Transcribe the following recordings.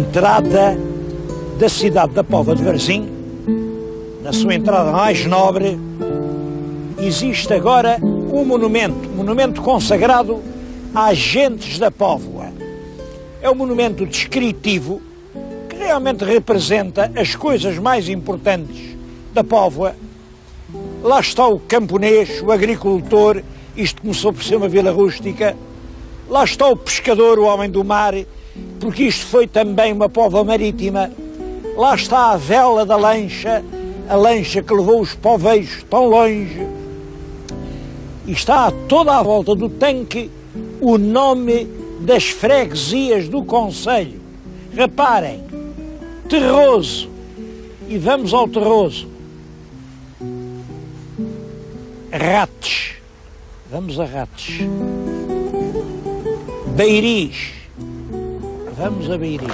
entrada da cidade da Póvoa de Varzim, na sua entrada mais nobre, existe agora um monumento consagrado às gentes da Póvoa. É um monumento descritivo que realmente representa as coisas mais importantes da Póvoa. Lá está o camponês, o agricultor, isto começou por ser uma vila rústica. Lá está o pescador, o homem do mar, porque isto foi também uma póvoa marítima. Lá está a vela da lancha, a lancha que levou os poveiros tão longe. E está toda à volta do tanque o nome das freguesias do concelho. Reparem, Terroso, e vamos ao Terroso. Rates, vamos a Rates. Beiris, vamos a Beiris.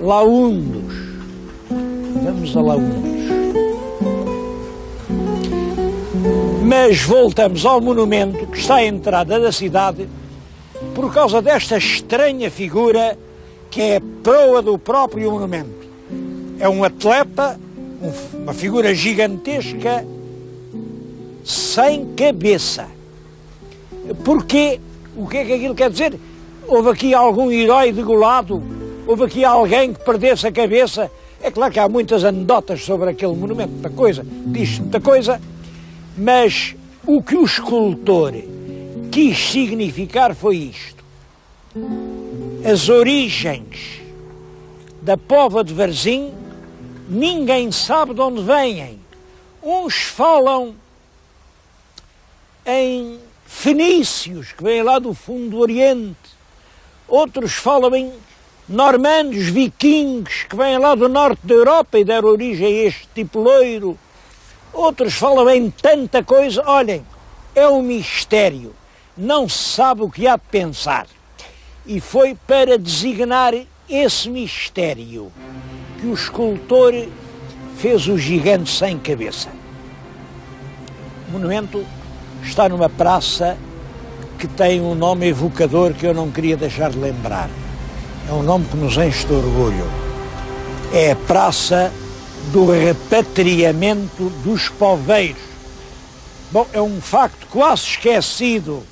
Laundos, vamos a Laundos. Mas voltamos ao monumento que está à entrada da cidade por causa desta estranha figura que é a proa do próprio monumento. É um atleta, uma figura gigantesca, sem cabeça. Porquê? O que é que aquilo quer dizer? Houve aqui algum herói degolado? Houve aqui alguém que perdesse a cabeça? É claro que há muitas anedotas sobre aquele monumento, muita coisa, diz muita coisa, mas o que o escultor quis significar foi isto. As origens da Póvoa de Varzim, ninguém sabe de onde vêm. Uns falam em fenícios, que vêm lá do fundo do Oriente. Outros falam em normandos, vikings, que vêm lá do norte da Europa e deram origem a este tipo loiro. Outros falam em tanta coisa. Olhem, é um mistério. Não se sabe o que há de pensar. E foi para designar esse mistério que o escultor fez o gigante sem cabeça. O monumento está numa praça que tem um nome evocador que eu não queria deixar de lembrar. É um nome que nos enche de orgulho. É a Praça do Repatriamento dos Poveiros. Bom, é um facto quase esquecido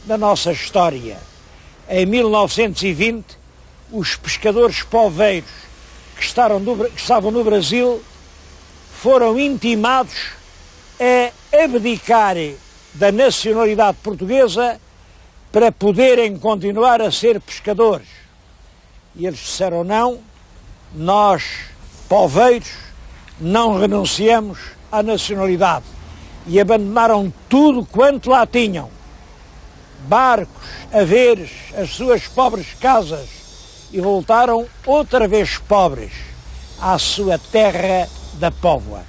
da nossa história. Em 1920, os pescadores poveiros que estavam no Brasil foram intimados a abdicar da nacionalidade portuguesa para poderem continuar a ser pescadores. E eles disseram não, nós, poveiros, não renunciamos à nacionalidade. E abandonaram tudo quanto lá tinham. Barcos, haveres, as suas pobres casas, e voltaram outra vez pobres à sua terra da Póvoa.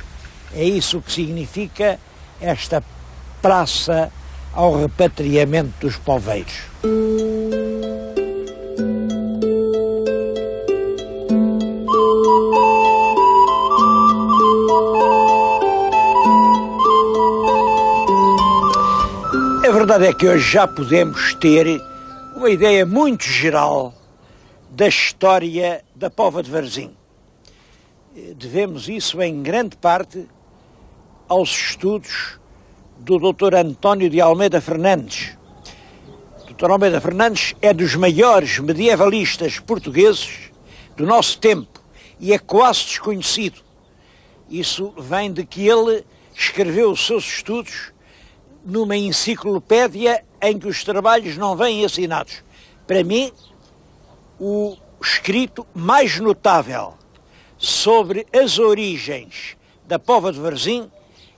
É isso que significa esta praça ao repatriamento dos poveiros. A verdade é que hoje já podemos ter uma ideia muito geral da história da Póvoa de Varzim. Devemos isso em grande parte aos estudos do Dr. António de Almeida Fernandes. O Dr. Almeida Fernandes é dos maiores medievalistas portugueses do nosso tempo e é quase desconhecido. Isso vem de que ele escreveu os seus estudos numa enciclopédia em que os trabalhos não vêm assinados. Para mim, o escrito mais notável sobre as origens da Póvoa de Varzim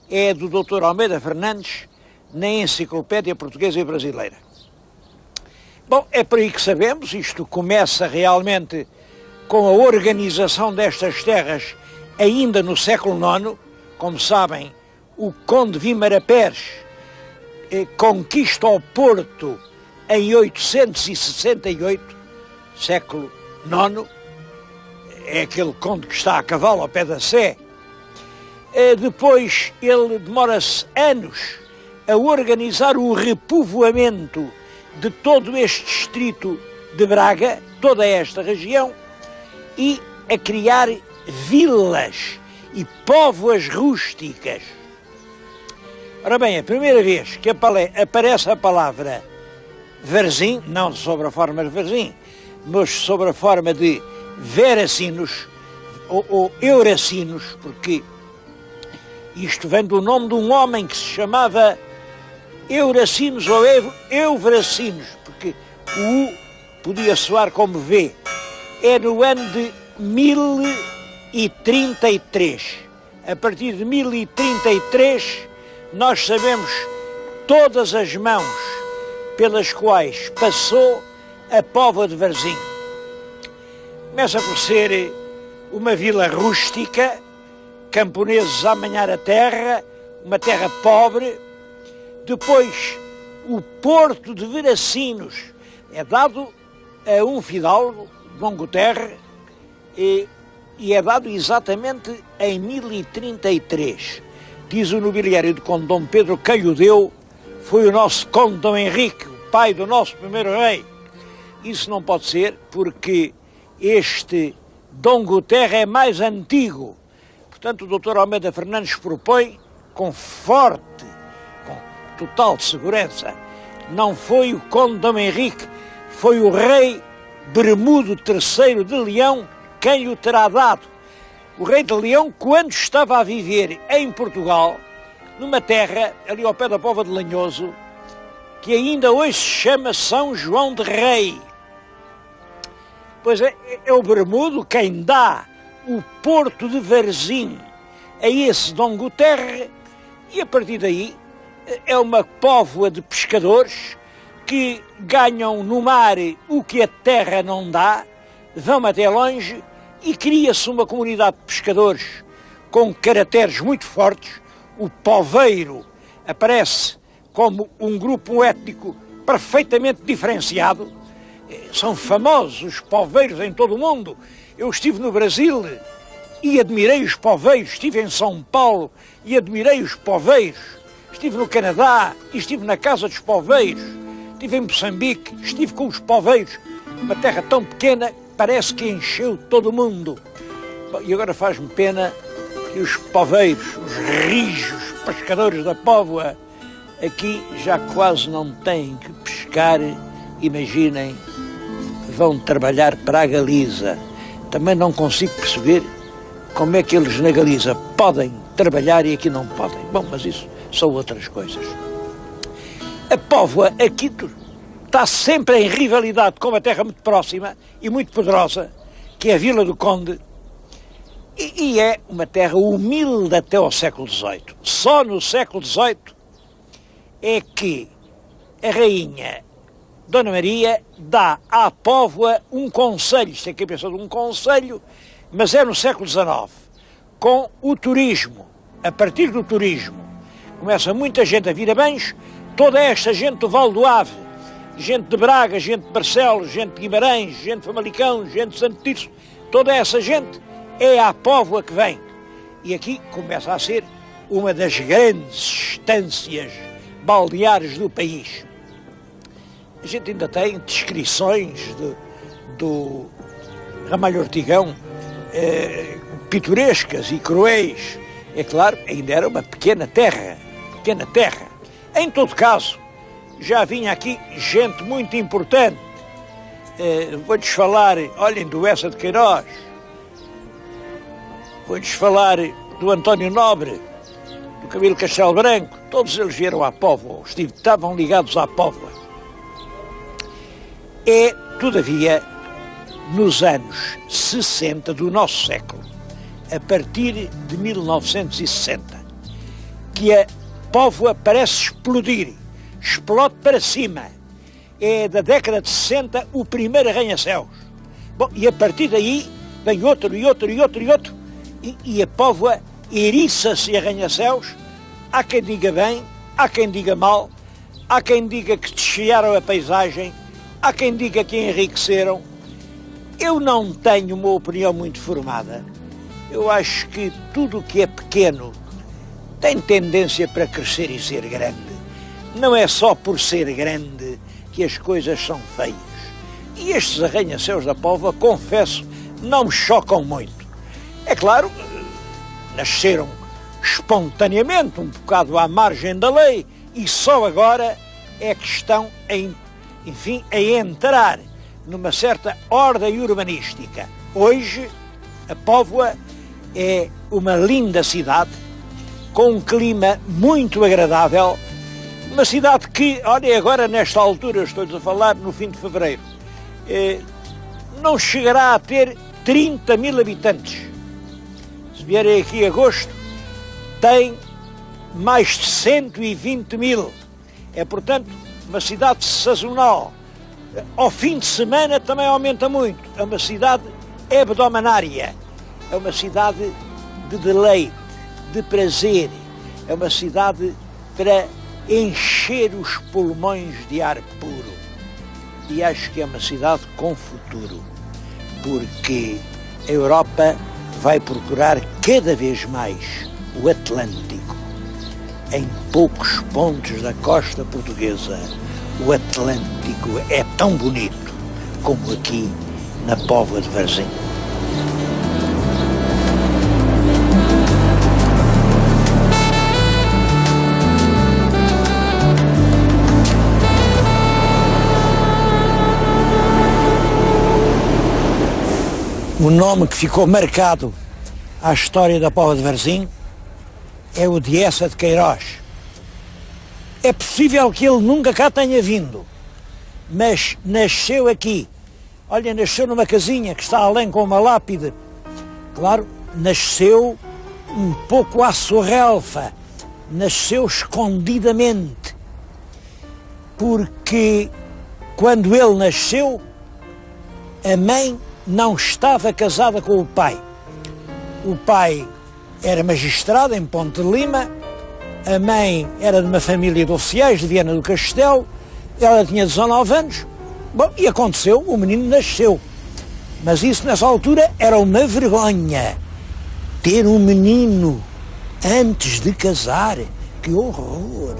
é do Dr. Almeida Fernandes na Enciclopédia Portuguesa e Brasileira. Bom, é por aí que sabemos, isto começa realmente com a organização destas terras ainda no século IX. Como sabem, o Conde Vímara Pérez conquista o Porto em 868, século IX, é aquele conde que está a cavalo ao pé da Sé. Depois ele demora-se anos a organizar o repovoamento de todo este distrito de Braga, toda esta região, e a criar vilas e póvoas rústicas. Ora bem, a primeira vez que aparece a palavra Varzim, não sobre a forma de Varzim, mas sobre a forma de Veracinos ou Euracinos, porque isto vem do nome de um homem que se chamava Euracinos ou Euvracinos, porque o U podia soar como V. É no ano de 1033. A partir de 1033, nós sabemos todas as mãos pelas quais passou a póvoa de Varzim. Começa por ser uma vila rústica, camponeses a manhar a terra, uma terra pobre. Depois, o porto de Veracinos é dado a um fidalgo, Dom Guterre, e é dado exatamente em 1033. Diz o nobiliário de Conde Dom Pedro, quem o deu foi o nosso Conde Dom Henrique, o pai do nosso primeiro rei. Isso não pode ser, porque este Dom Guterre é mais antigo. Portanto, o Dr. Almeida Fernandes propõe, com total segurança, não foi o Conde Dom Henrique, foi o rei Bermudo III de Leão quem o terá dado. O rei de Leão, quando estava a viver em Portugal, numa terra, ali ao pé da Póvoa de Lanhoso, que ainda hoje se chama São João de Rei. Pois é o Bermudo quem dá o porto de Varzim a esse Dom Guterre, e a partir daí é uma póvoa de pescadores que ganham no mar o que a terra não dá, vão até longe, e cria-se uma comunidade de pescadores com caracteres muito fortes. O poveiro aparece como um grupo étnico perfeitamente diferenciado. São famosos os poveiros em todo o mundo. Eu estive no Brasil e admirei os poveiros, estive em São Paulo e admirei os poveiros, estive no Canadá e estive na Casa dos Poveiros, estive em Moçambique, estive com os poveiros, uma terra tão pequena, parece que encheu todo o mundo. Bom, e agora faz-me pena que os poveiros, os rijos pescadores da Póvoa, aqui já quase não têm que pescar, imaginem, vão trabalhar para a Galiza. Também não consigo perceber como é que eles na Galiza podem trabalhar e aqui não podem. Bom, mas isso são outras coisas. A Póvoa aqui está sempre em rivalidade com uma terra muito próxima e muito poderosa, que é a Vila do Conde, e é uma terra humilde até ao século XVIII. Só no século XVIII é que a rainha Dona Maria dá à Póvoa um conselho, isto é que é pensado um conselho, mas é no século XIX, com o turismo. A partir do turismo começa muita gente a vir a Banhos, toda esta gente do Val do Ave, gente de Braga, gente de Barcelos, gente de Guimarães, gente de Famalicão, gente de Santo Tirso, toda essa gente é à Póvoa que vem. E aqui começa a ser uma das grandes estâncias balneares do país. A gente ainda tem descrições do Ramalho Ortigão, pitorescas e cruéis. É claro, ainda era uma pequena terra. Em todo caso, já vinha aqui gente muito importante. Vou-lhes falar, olhem, do Essa de Queiroz, vou-lhes falar do António Nobre, do Camilo Castelo Branco. Todos eles vieram à Póvoa, estavam ligados à Póvoa. É, todavia, nos anos 60 do nosso século, a partir de 1960, que a Póvoa parece explodir, explode para cima. É da década de 60 o primeiro arranha-céus. Bom, e a partir daí vem outro, e a Póvoa eriça-se arranha-céus. Há quem diga bem, há quem diga mal, há quem diga que desfiaram a paisagem, há quem diga que enriqueceram. Eu não tenho uma opinião muito formada. Eu acho que tudo o que é pequeno tem tendência para crescer e ser grande. Não é só por ser grande que as coisas são feias. E estes arranha-céus da Póvoa, confesso, não me chocam muito. É claro, nasceram espontaneamente, um bocado à margem da lei, e só agora é que estão a entrar numa certa ordem urbanística. Hoje, a Póvoa é uma linda cidade, com um clima muito agradável, uma cidade que, olha, agora nesta altura, estou-lhes a falar no fim de fevereiro, não chegará a ter 30 mil habitantes. Se vierem aqui em agosto, tem mais de 120 mil. É, portanto, uma cidade sazonal. Ao fim de semana também aumenta muito. É uma cidade hebdomadária. É uma cidade de deleite, de prazer. É uma cidade para encher os pulmões de ar puro. E acho que é uma cidade com futuro, porque a Europa vai procurar cada vez mais o Atlântico. Em poucos pontos da costa portuguesa, o Atlântico é tão bonito como aqui na Póvoa de Varzim. O nome que ficou marcado à história da Póvoa de Varzim é o de Eça de Queiroz. É possível que ele nunca cá tenha vindo, mas nasceu aqui. Olha, nasceu numa casinha que está além com uma lápide. Claro, nasceu um pouco à sorrelfa, nasceu escondidamente, porque quando ele nasceu, a mãe não estava casada com o pai. O pai era magistrado em Ponte de Lima, a mãe era de uma família de oficiais de Viana do Castelo, ela tinha 19 anos, bom, e aconteceu, o menino nasceu. Mas isso nessa altura era uma vergonha, ter um menino antes de casar, que horror!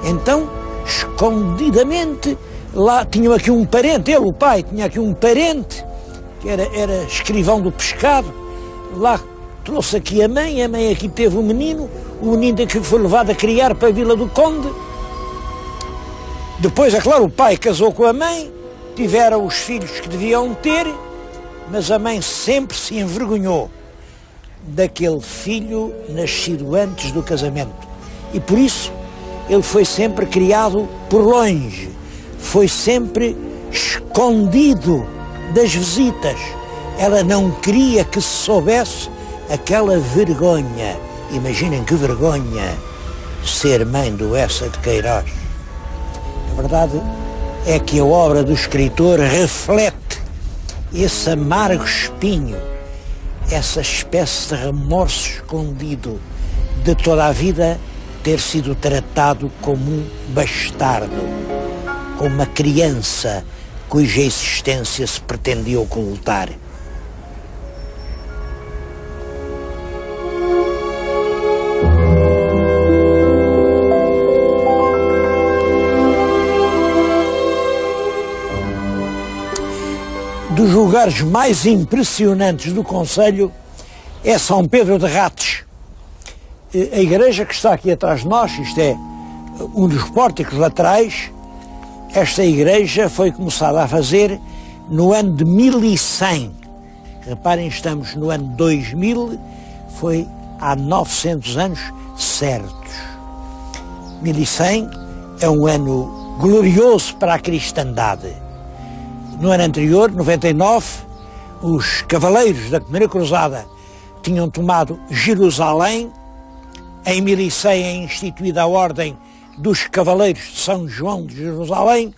Então, escondidamente, lá tinham aqui um parente, ele, o pai, tinha aqui um parente, que era escrivão do pescado, lá trouxe aqui a mãe aqui teve o menino que foi levado a criar para a Vila do Conde. Depois, é claro, o pai casou com a mãe, tiveram os filhos que deviam ter, mas a mãe sempre se envergonhou daquele filho nascido antes do casamento. E por isso ele foi sempre criado por longe, foi sempre escondido das visitas. Ela não queria que se soubesse aquela vergonha. Imaginem que vergonha ser mãe do Eça de Queiroz. A verdade é que a obra do escritor reflete esse amargo espinho, essa espécie de remorso escondido de toda a vida ter sido tratado como um bastardo, como uma criança cuja existência se pretendia ocultar. Dos lugares mais impressionantes do concelho é São Pedro de Rates. A igreja que está aqui atrás de nós, isto é um dos pórticos laterais, esta igreja foi começada a fazer no ano de 1100. Reparem, estamos no ano 2000, foi há 900 anos certos. 1100 é um ano glorioso para a cristandade. No ano anterior, 99, os cavaleiros da Primeira Cruzada tinham tomado Jerusalém. Em 1100 é instituída a Ordem dos Cavaleiros de São João de Jerusalém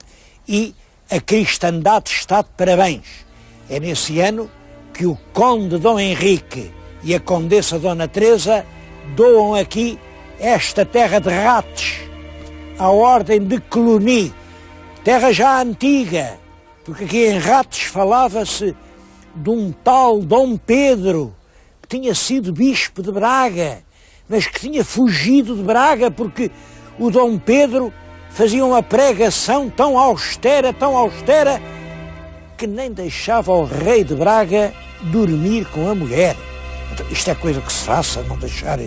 e a cristandade está de parabéns. É nesse ano que o conde Dom Henrique e a condessa Dona Teresa doam aqui esta terra de Rates à Ordem de Cluny, terra já antiga, porque aqui em Rates falava-se de um tal Dom Pedro, que tinha sido bispo de Braga, mas que tinha fugido de Braga porque o Dom Pedro fazia uma pregação tão austera, que nem deixava o rei de Braga dormir com a mulher. Então, isto é coisa que se faça, não deixar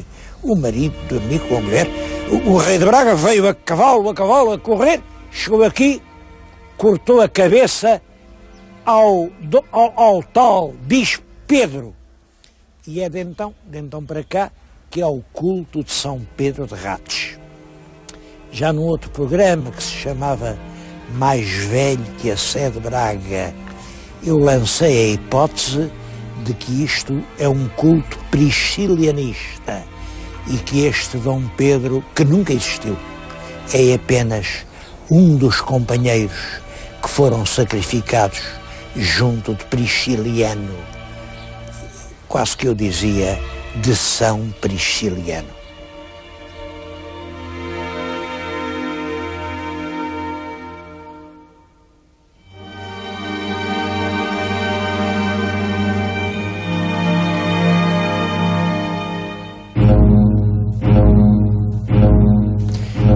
o marido dormir com a mulher. O rei de Braga veio a cavalo, a correr, chegou aqui, cortou a cabeça ao tal bispo Pedro. E é de então para cá, que é o culto de São Pedro de Rates. Já num outro programa que se chamava Mais Velho que a Sé de Braga, eu lancei a hipótese de que isto é um culto priscilianista e que este Dom Pedro, que nunca existiu, é apenas um dos companheiros que foram sacrificados junto de Prisciliano, quase que eu dizia de São Prisciliano.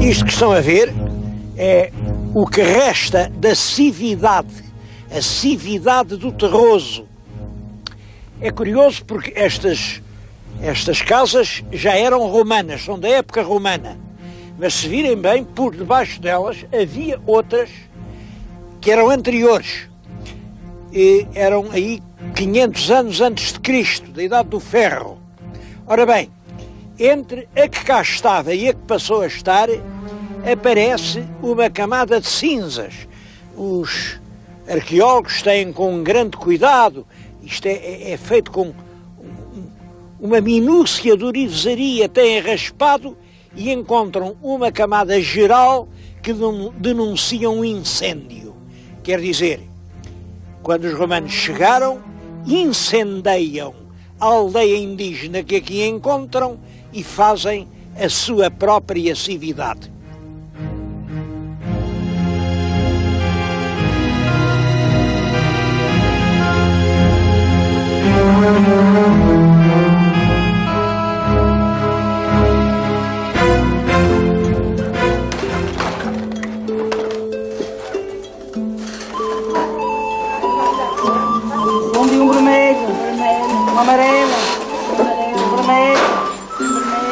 Isto que estão a ver é o que resta da cividade, a cividade do Terroso. É curioso porque estas casas já eram romanas, são da época romana, mas se virem bem, por debaixo delas havia outras que eram anteriores, e eram aí 500 anos antes de Cristo, da Idade do Ferro. Ora bem, entre a que cá estava e a que passou a estar, aparece uma camada de cinzas. Os arqueólogos têm com grande cuidado, isto é feito com uma minúcia de orivesaria, têm raspado e encontram uma camada geral que denuncia um incêndio. Quer dizer, quando os romanos chegaram, incendeiam a aldeia indígena que aqui encontram e fazem a sua própria cividade. Um vermelho, um amarelo, um vermelho,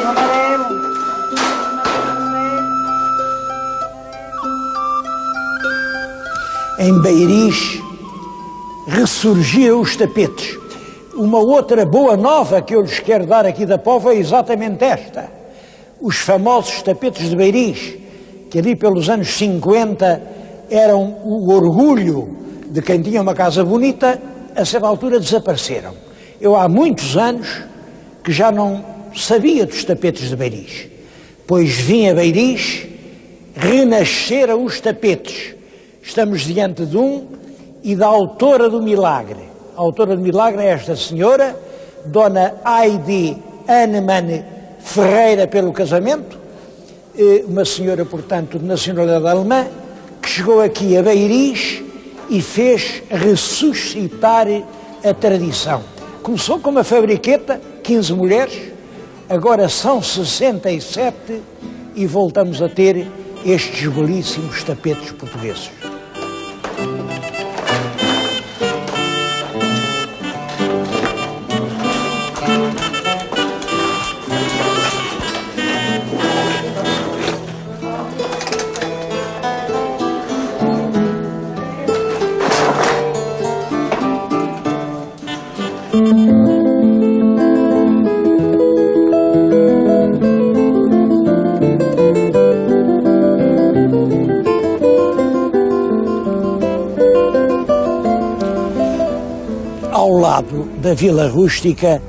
um amarelo. Em Beiris ressurgiram os tapetes. Uma outra boa nova que eu lhes quero dar aqui da Póvoa é exatamente esta. Os famosos tapetes de Beiris, que ali pelos anos 50 eram o orgulho de quem tinha uma casa bonita, a certa altura desapareceram. Eu há muitos anos que já não sabia dos tapetes de Beiris, pois vim a Beiris, renasceram os tapetes. Estamos diante de um e da autora do milagre. A autora do milagre é esta senhora, Dona Heidi Annemann Ferreira pelo casamento, uma senhora, portanto, de nacionalidade alemã, que chegou aqui a Beiris e fez ressuscitar a tradição. Começou com uma fabriqueta, 15 mulheres, agora são 67 e voltamos a ter estes belíssimos tapetes portugueses. Ao lado da Vila Rústica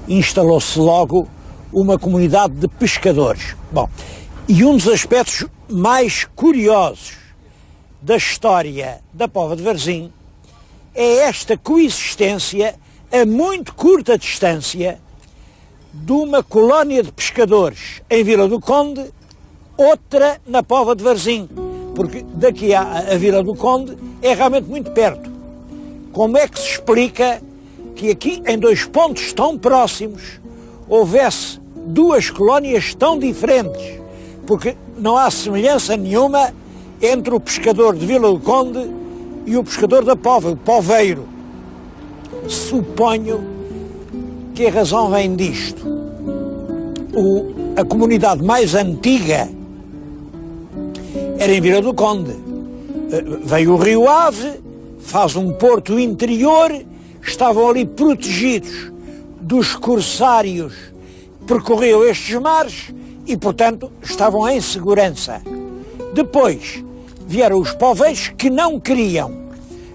instalou-se logo uma comunidade de pescadores. Bom, e um dos aspectos mais curiosos da história da Póvoa de Varzim é esta coexistência a muito curta distância de uma colónia de pescadores em Vila do Conde, outra na Póvoa de Varzim, porque daqui a Vila do Conde é realmente muito perto. Como é que se explica que aqui, em dois pontos tão próximos, houvesse duas colónias tão diferentes? Porque não há semelhança nenhuma entre o pescador de Vila do Conde e o pescador da pova, o poveiro. Suponho que a razão vem disto. A comunidade mais antiga era em Vila do Conde. Veio o Rio Ave, faz um porto interior, estavam ali protegidos dos corsários que percorriam estes mares e, portanto, estavam em segurança. Depois vieram os poveiros que não queriam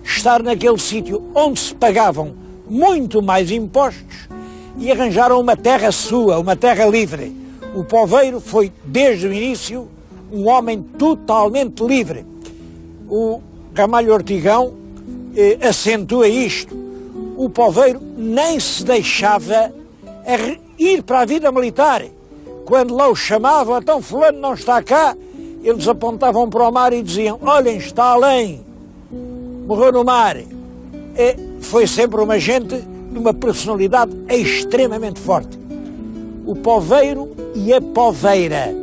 estar naquele sítio onde se pagavam muito mais impostos e arranjaram uma terra sua, uma terra livre. O poveiro foi, desde o início, um homem totalmente livre. O Ramalho Ortigão acentua isto. O poveiro nem se deixava ir para a vida militar. Quando lá o chamavam, então fulano não está cá, eles apontavam para o mar e diziam, olhem, está além, morreu no mar. Foi sempre uma gente de uma personalidade extremamente forte. O poveiro e a poveira.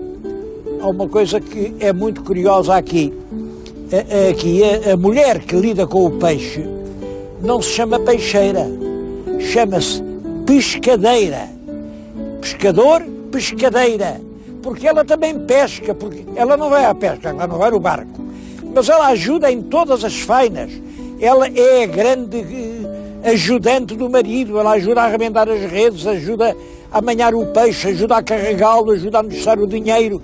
Há uma coisa que é muito curiosa aqui. A mulher que lida com o peixe não se chama peixeira, chama-se pescadeira. Pescador, pescadeira. Porque ela também pesca, porque ela não vai à pesca, ela não vai no barco. Mas ela ajuda em todas as fainas. Ela é a grande ajudante do marido, ela ajuda a arrebentar as redes, ajuda a manhar o peixe, ajuda a carregá-lo, ajuda a mexer o dinheiro,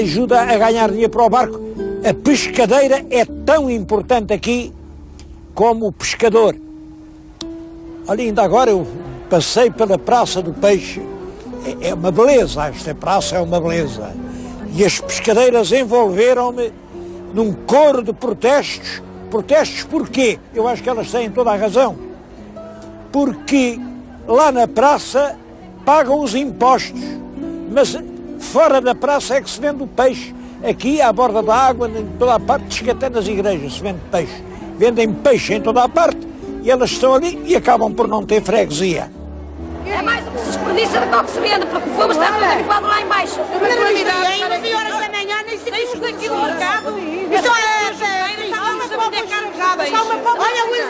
ajuda a ganhar dinheiro para o barco. A pescadeira é tão importante aqui como o pescador. Olha, ainda agora eu passei pela Praça do Peixe, é uma beleza, esta praça é uma beleza. E as pescadeiras envolveram-me num coro de protestos. Protestos porquê? Eu acho que elas têm toda a razão. Porque lá na praça pagam os impostos, mas fora da praça é que se vende o peixe. Aqui, à borda da água, em toda a parte, até nas igrejas se vende peixe. Vendem peixe em toda a parte e elas estão ali e acabam por não ter freguesia. É mais um desperdício do que se vende, porque o fogo está tudo habituado lá em baixo. Às 11 horas da manhã nem se Deixo daqui do mercado. Isto olha, 11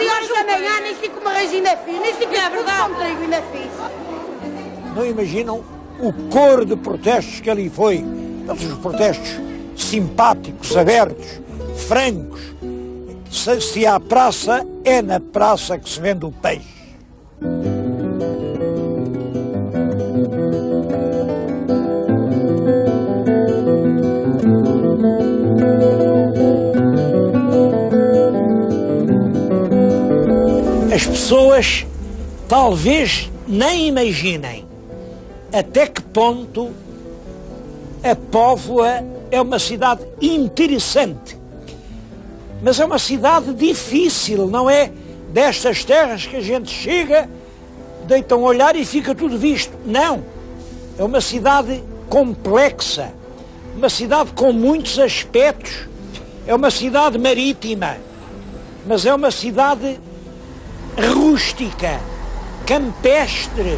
horas da manhã nem se come arroz ainda fiz, nem se come trigo ainda fiz. Não imaginam o coro de protestos que ali foi. Todos os protestos simpáticos, abertos, francos. Se há praça, é na praça que se vende o peixe. As pessoas talvez nem imaginem até que ponto a Póvoa é uma cidade interessante. Mas é uma cidade difícil, não é destas terras que a gente chega, deita um olhar e fica tudo visto. Não. É uma cidade complexa, uma cidade com muitos aspectos. É uma cidade marítima, mas é uma cidade rústica, campestre,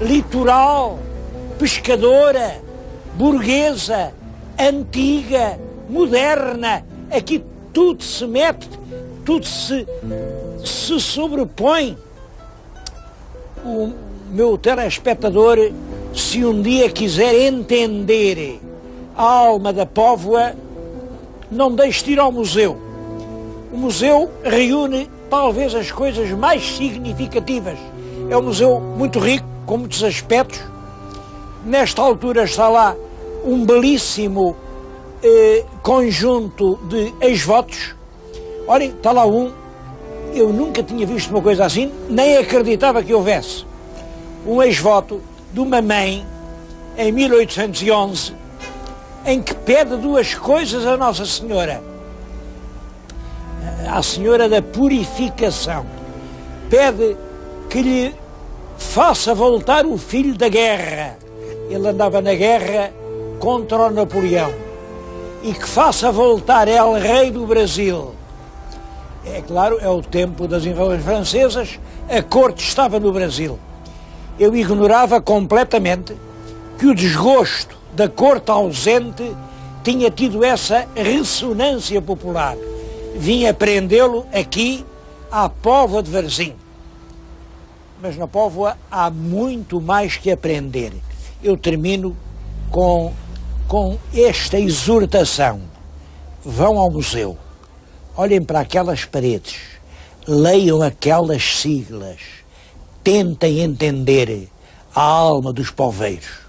litoral, pescadora, burguesa, antiga, moderna. Aqui tudo se mete, tudo se sobrepõe. O meu telespectador, se um dia quiser entender a alma da Póvoa, não deixe de ir ao museu. O museu reúne talvez as coisas mais significativas. É um museu muito rico, com muitos aspectos. Nesta altura está lá um belíssimo conjunto de ex-votos. Olhem, está lá um, eu nunca tinha visto uma coisa assim, nem acreditava que houvesse. Um ex-voto de uma mãe, em 1811, em que pede duas coisas a Nossa Senhora. À Senhora da Purificação. Pede que lhe faça voltar o filho da guerra. Ele andava na guerra contra o Napoleão. E que faça voltar El Rei do Brasil. É claro, é o tempo das invasões francesas, a corte estava no Brasil. Eu ignorava completamente que o desgosto da corte ausente tinha tido essa ressonância popular. vim aprendê-lo aqui à Póvoa de Varzim. Mas na Póvoa há muito mais que aprender. Eu termino com esta exortação. Vão ao museu, olhem para aquelas paredes, leiam aquelas siglas, tentem entender a alma dos poveiros.